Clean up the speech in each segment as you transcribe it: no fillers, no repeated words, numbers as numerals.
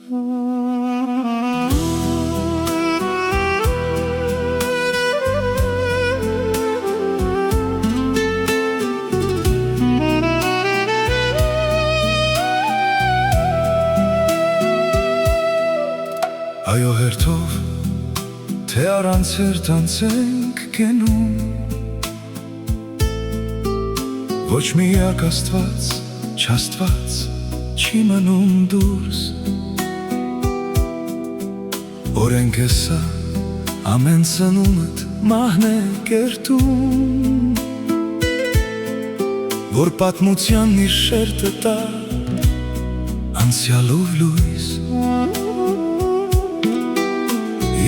Այո հերթով, թե առանց հերթանց ենք գնում, ոչ միակ Աստված, չաստված, չի մնում դուրս, օրենք է սա, ամեն ծնումդ մահն է կերտում, որ պատմության իր շերտը տա, անցյալով լույս,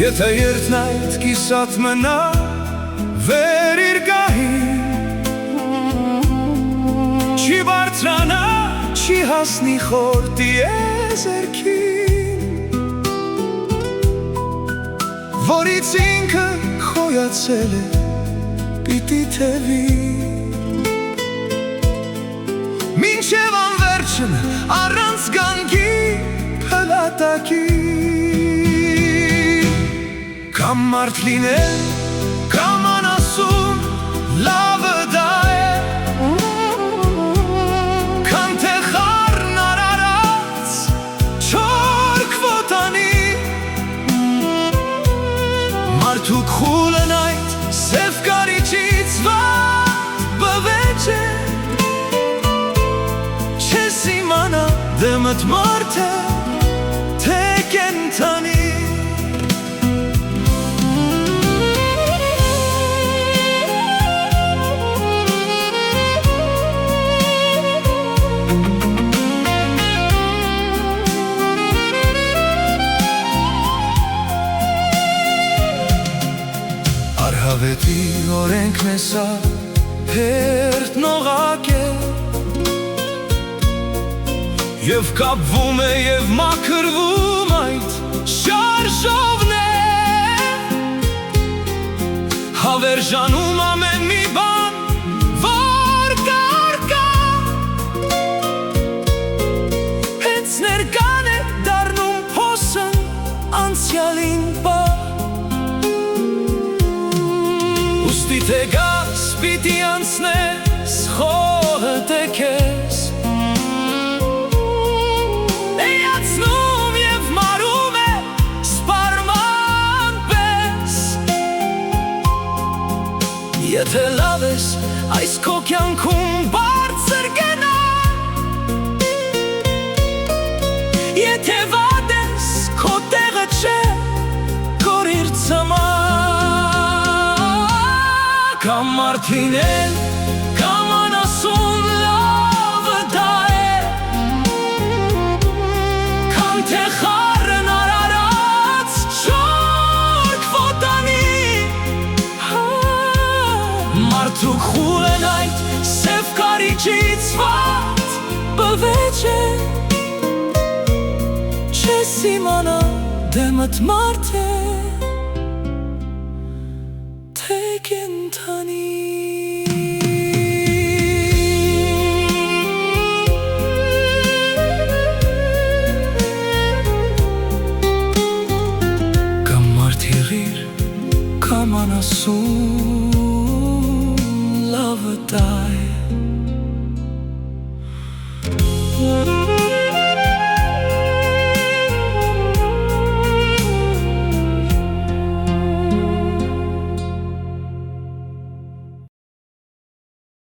եթե երդն այդ կիսատ մնա, վեր իր գահին, չի բարձրանա, չի հասնի խորտի եզերքին, որից ինքը խոյացել է, պիտի թևի, մինչև անվերջն առանց գանգի փլատակի, կամ մարդ լինել, կամ անասուն, լավը դա է, կամ թե խառն արարած, չորք ոտանի, մարդուկ խուլն այդ սև կարիճից վատ բվեջ է, չես իմանա դեմդ մարդ է, թե կենդանի, Արհավետի օրենք մեսա հերթ նողակ է և կապվում է և մաքրվում այդ շարժովն է հավերժանում ամեն մի բան, որ կարկա հենց ներկան է դառնում հոսն անցյալին պա Թե գաս պիտի անցնես խոհը թե քեզ էյացնում և մարում է սպարման պես Եթե լավ ես այս քո կյանքում բարձր գնա Եթե վատ ես քո տեղը չէ կորիր ծամա Կամ մարդ լինել, կամ անասուն լավը դա է Կամ թե խառն արարած չորք ոտանի Մարդուկ խուլ են այդ սև կարիճից վատ բվեջ է Չես իմանա դեմդ մարդ է Կամ մարդ եղիր, կամ անասուն